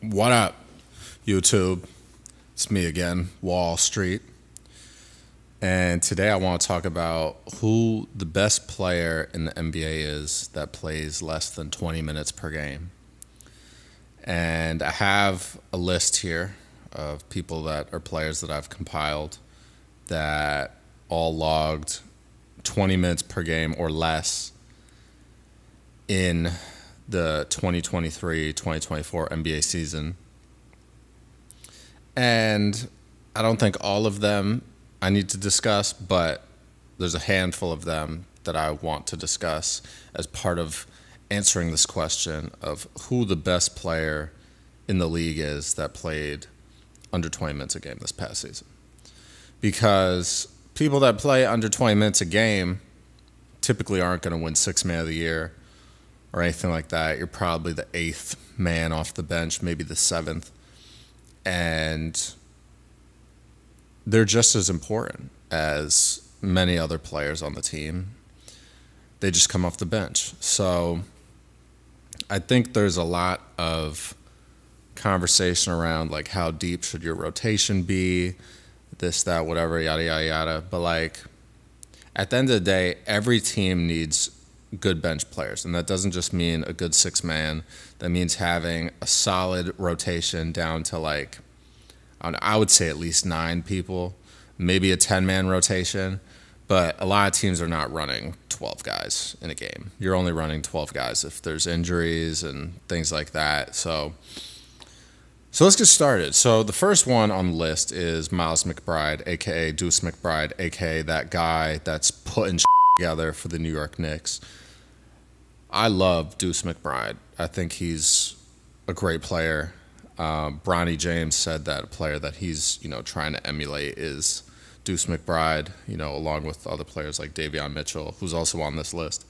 What up, YouTube? It's me again, Wall Street. And today I want to talk about who the best player in the NBA is that plays less than 20 minutes per game. And I have a list here of people that are players that I've compiled that all logged 20 minutes per game or less in the 2023-2024 NBA season. And I don't think all of them I need to discuss, but there's a handful of them that I want to discuss as part of answering this question of who the best player in the league is that played under 20 minutes a game this past season. Because people that play under 20 minutes a game typically aren't going to win Sixth Man of the Year or anything like that. You're probably the eighth man off the bench, maybe the seventh. And they're just as important as many other players on the team. They just come off the bench. So I think there's a lot of conversation around like how deep should your rotation be, this, that, whatever, yada, yada, yada. But like at the end of the day, every team needs good bench players. And that doesn't just mean a good six man. That means having a solid rotation down to like, I would say at least 9 people, maybe a 10-man rotation. But a lot of teams are not running 12 guys in a game. You're only running 12 guys if there's injuries and things like that. So let's get started. So the first one on the list is Miles McBride, a.k.a. Deuce McBride, a.k.a. that guy that's putting together for the New York Knicks. I love Deuce McBride. I think he's a great player. Bronny James said that a player that he's, trying to emulate is Deuce McBride, along with other players like Davon Mitchell, who's also on this list.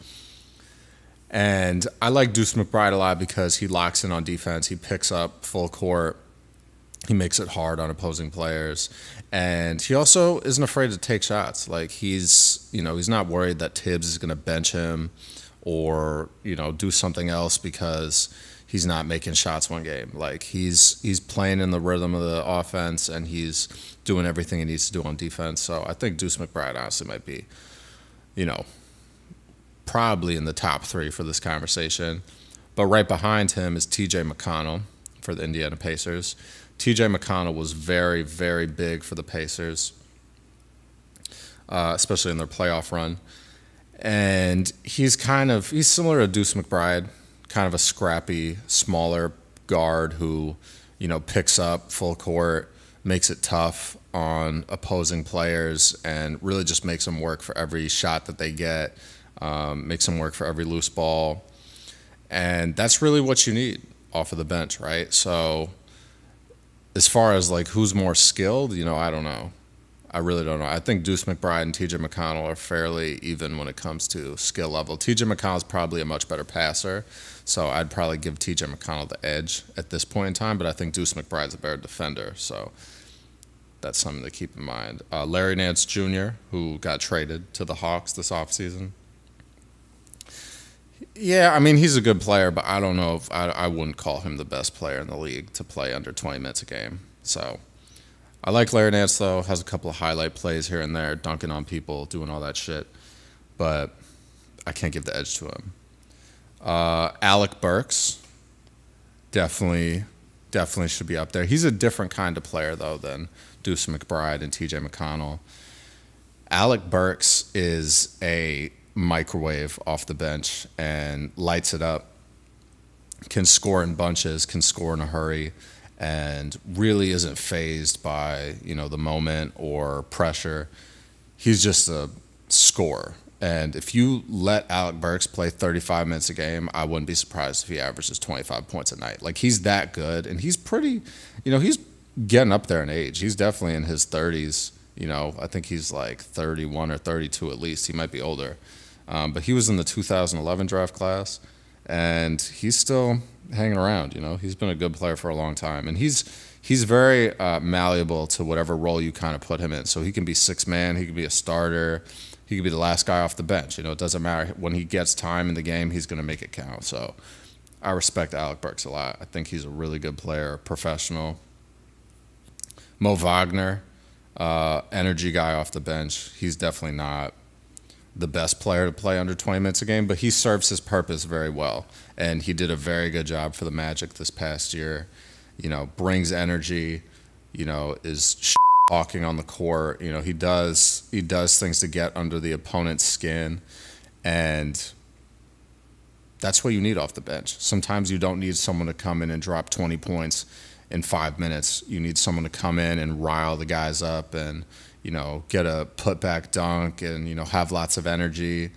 And I like Deuce McBride a lot because he locks in on defense. He picks up full court. He makes it hard on opposing players. And he also isn't afraid to take shots. Like he's not worried that Tibbs is going to bench him or, do something else because he's not making shots one game. Like he's playing in the rhythm of the offense and he's doing everything he needs to do on defense. So I think Deuce McBride honestly might be, probably in the top 3 for this conversation. But right behind him is T.J. McConnell for the Indiana Pacers. T.J. McConnell was very, very big for the Pacers, especially in their playoff run. And he's similar to Deuce McBride, kind of a scrappy, smaller guard who, picks up full court, makes it tough on opposing players, and really just makes them work for every shot that they get, makes them work for every loose ball. And that's really what you need off of the bench, right? So as far as like who's more skilled, I don't know. I really don't know. I think Deuce McBride and T.J. McConnell are fairly even when it comes to skill level. T.J. McConnell's probably a much better passer, so I'd probably give T.J. McConnell the edge at this point in time, but I think Deuce McBride's a better defender, so that's something to keep in mind. Larry Nance Jr., who got traded to the Hawks this offseason. Yeah, I mean, he's a good player, but I don't know if I wouldn't call him the best player in the league to play under 20 minutes a game, so I like Larry Nance, though. Has a couple of highlight plays here and there, dunking on people, doing all that shit. But I can't give the edge to him. Alec Burks definitely should be up there. He's a different kind of player, though, than Deuce McBride and T.J. McConnell. Alec Burks is a microwave off the bench and lights it up, can score in bunches, can score in a hurry, and really isn't fazed by, the moment or pressure. He's just a scorer. And if you let Alec Burks play 35 minutes a game, I wouldn't be surprised if he averages 25 points a night. Like, he's that good, and he's pretty, he's getting up there in age. He's definitely in his 30s. I think he's like 31 or 32 at least. He might be older. But he was in the 2011 draft class, and he's still hanging around. He's been a good player for a long time, and he's very malleable to whatever role you kind of put him in. So he can be six man, he can be a starter, he could be the last guy off the bench. It doesn't matter. When he gets time in the game, he's going to make it count. So I respect Alec Burks a lot. I think he's a really good player, professional. Mo Wagner, energy guy off the bench. He's definitely not the best player to play under 20 minutes a game, but he serves his purpose very well. And he did a very good job for the Magic this past year. Brings energy, is talking on the court. He does things to get under the opponent's skin. And that's what you need off the bench. Sometimes you don't need someone to come in and drop 20 points in 5 minutes. You need someone to come in and rile the guys up and, get a putback dunk and, have lots of energy.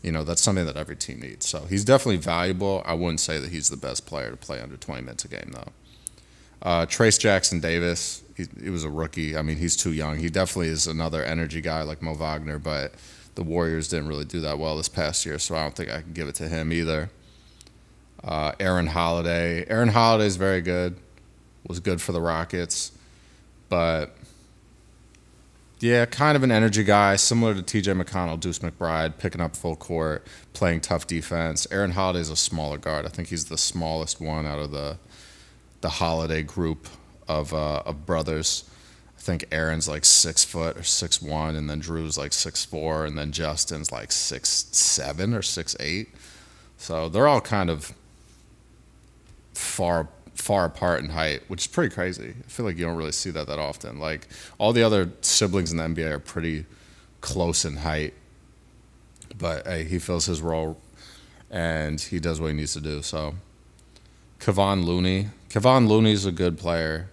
That's something that every team needs. So he's definitely valuable. I wouldn't say that he's the best player to play under 20 minutes a game, though. Trace Jackson Davis, he was a rookie. I mean, he's too young. He definitely is another energy guy like Mo Wagner, but the Warriors didn't really do that well this past year, so I don't think I can give it to him either. Aaron Holiday. Aaron Holiday is very good. Was good for the Rockets. But, yeah, kind of an energy guy, similar to T.J. McConnell, Deuce McBride, picking up full court, playing tough defense. Aaron Holiday is a smaller guard. I think he's the smallest one out of the Holiday group of brothers. I think Aaron's like 6 foot or 6'1", and then Drew's like 6'4", and then Justin's like 6'7" or 6'8". So they're all kind of far apart in height, which is pretty crazy. I feel like you don't really see that often. Like all the other siblings in the NBA are pretty close in height, but hey, he fills his role and he does what he needs to do. So Kavon Looney is a good player.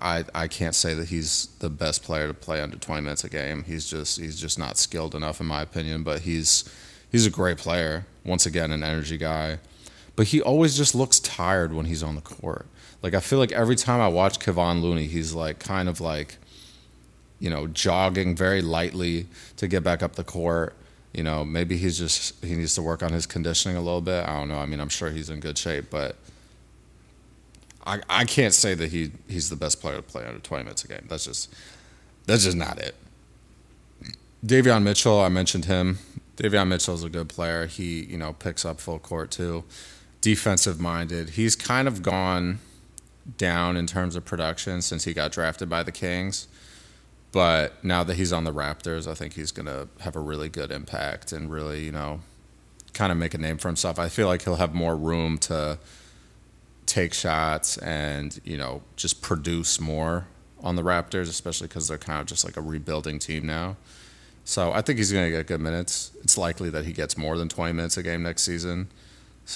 I can't say that he's the best player to play under 20 minutes a game. He's just not skilled enough in my opinion, but he's a great player. Once again, an energy guy. But he always just looks tired when he's on the court. Like I feel like every time I watch Kavon Looney, he's like kind of like, jogging very lightly to get back up the court. Maybe he needs to work on his conditioning a little bit. I don't know. I mean, I'm sure he's in good shape, but I can't say that he's the best player to play under 20 minutes a game. That's just not it. Davon Mitchell, I mentioned him. Davon Mitchell's a good player. He, picks up full court too. Defensive minded. He's kind of gone down in terms of production since he got drafted by the Kings. But now that he's on the Raptors, I think he's going to have a really good impact and really, kind of make a name for himself. I feel like he'll have more room to take shots and, just produce more on the Raptors, especially because they're kind of just like a rebuilding team now. So I think he's going to get good minutes. It's likely that he gets more than 20 minutes a game next season.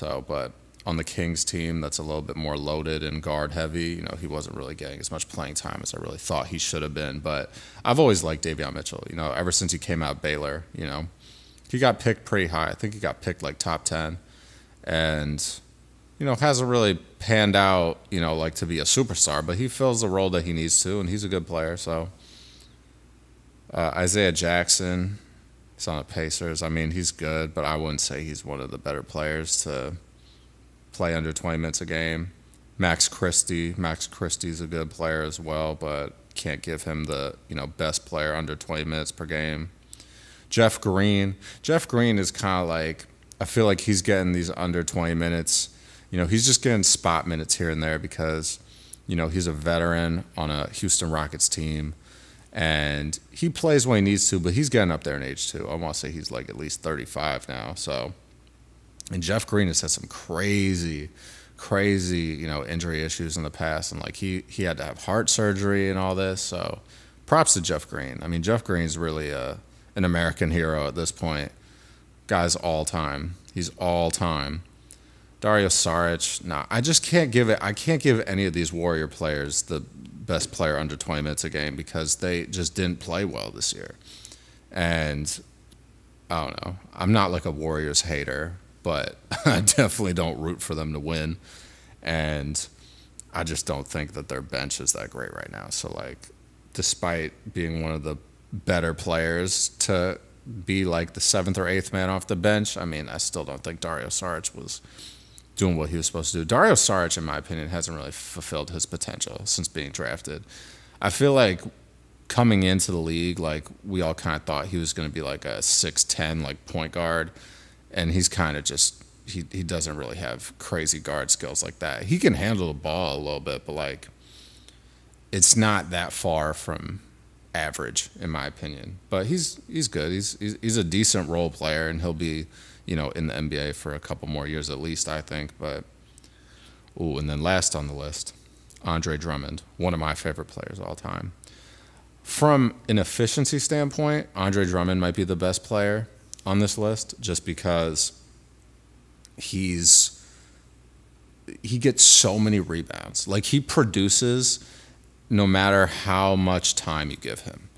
But on the Kings team that's a little bit more loaded and guard heavy, he wasn't really getting as much playing time as I really thought he should have been. But I've always liked Davon Mitchell, ever since he came out of Baylor, He got picked pretty high. I think he got picked like top 10. And, hasn't really panned out, like to be a superstar, but he fills the role that he needs to, and he's a good player. So Isaiah Jackson, he's on the Pacers. I mean, he's good, but I wouldn't say he's one of the better players to play under 20 minutes a game. Max Christie's a good player as well, but can't give him the, best player under 20 minutes per game. Jeff Green is kind of like, I feel like he's getting these under 20 minutes. He's just getting spot minutes here and there because, he's a veteran on a Houston Rockets team. And he plays when he needs to, but he's getting up there in age too. I want to say he's like at least 35 now. So, and Jeff Green has had some crazy, injury issues in the past. And like he had to have heart surgery and all this. So props to Jeff Green. I mean, Jeff Green's really an American hero at this point. Guy's all time. He's all time. Dario Saric, I just can't give it. I can't give any of these Warrior players the best player under 20 minutes a game because they just didn't play well this year. And I don't know. I'm not like a Warriors hater, but I definitely don't root for them to win. And I just don't think that their bench is that great right now. So like, despite being one of the better players to be like the 7th or 8th man off the bench, I mean, I still don't think Dario Saric was doing what he was supposed to do. Dario Saric, in my opinion, hasn't really fulfilled his potential since being drafted. I feel like coming into the league, like we all kind of thought he was going to be like a 6'10", like point guard, and he's kind of just he doesn't really have crazy guard skills like that. He can handle the ball a little bit, but like it's not that far from average in my opinion. But he's good. He's a decent role player, and he'll be, you know, in the NBA for a couple more years at least, I think. But ooh, and then last on the list, Andre Drummond, one of my favorite players of all time. From an efficiency standpoint, Andre Drummond might be the best player on this list just because he gets so many rebounds. Like, he produces no matter how much time you give him.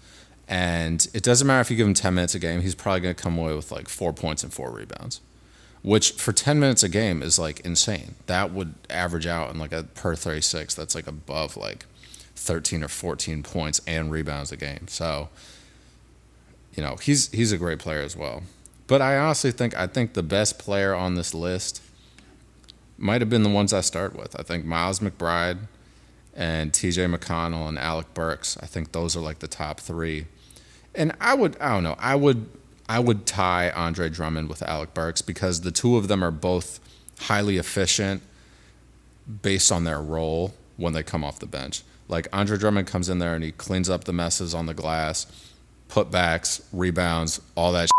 And it doesn't matter if you give him 10 minutes a game, he's probably going to come away with like 4 points and 4 rebounds, which for 10 minutes a game is like insane. That would average out in like a per 36. That's like above like 13 or 14 points and rebounds a game. So, you know, he's a great player as well. But I honestly think the best player on this list might have been the ones I start with. I think Miles McBride and TJ McConnell and Alec Burks. I think those are like the top 3. And I would tie Andre Drummond with Alec Burks because the two of them are both highly efficient based on their role when they come off the bench. Like, Andre Drummond comes in there and he cleans up the messes on the glass, putbacks, rebounds, all that shit.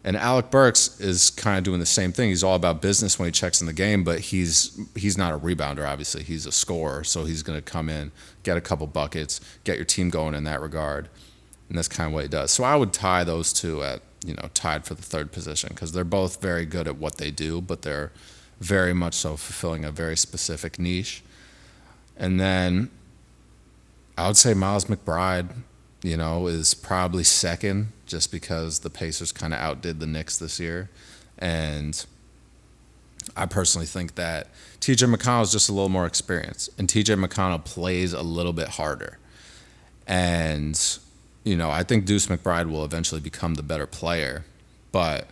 And Alec Burks is kind of doing the same thing. He's all about business when he checks in the game, but he's not a rebounder, obviously. He's a scorer, so he's going to come in, get a couple buckets, get your team going in that regard. And that's kind of what he does. So I would tie those two at, you know, tied for the 3rd position because they're both very good at what they do, but they're very much so fulfilling a very specific niche. And then I would say Miles McBride, you know, is probably 2nd just because the Pacers kind of outdid the Knicks this year. And I personally think that TJ McConnell is just a little more experienced, and TJ McConnell plays a little bit harder. And, you know, I think Deuce McBride will eventually become the better player, but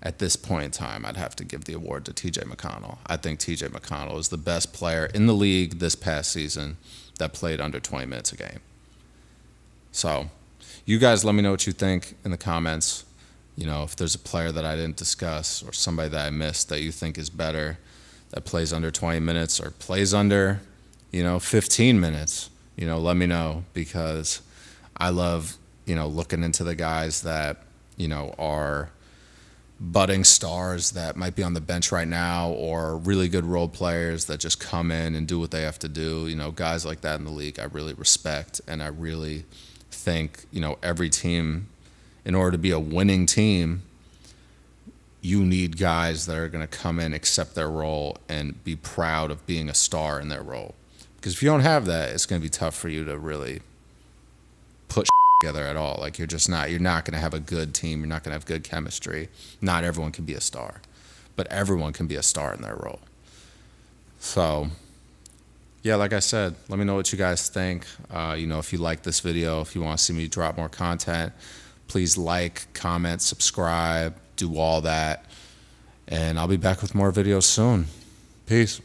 at this point in time, I'd have to give the award to TJ McConnell. I think TJ McConnell is the best player in the league this past season that played under 20 minutes a game. So you guys let me know what you think in the comments. You know, if there's a player that I didn't discuss or somebody that I missed that you think is better, that plays under 20 minutes or plays under, you know, 15 minutes, you know, let me know, because I love, you know, looking into the guys that, you know, are budding stars that might be on the bench right now, or really good role players that just come in and do what they have to do. You know, guys like that in the league I really respect, and I really think, you know, every team, in order to be a winning team, you need guys that are going to come in, accept their role, and be proud of being a star in their role. Because if you don't have that, it's going to be tough for you to really put together at all. Like, you're not going to have a good team. You're not going to have good chemistry. Not everyone can be a star, but everyone can be a star in their role. So, yeah, like I said, let me know what you guys think. You know, if you like this video, if you want to see me drop more content, please like, comment, subscribe, do all that. And I'll be back with more videos soon. Peace.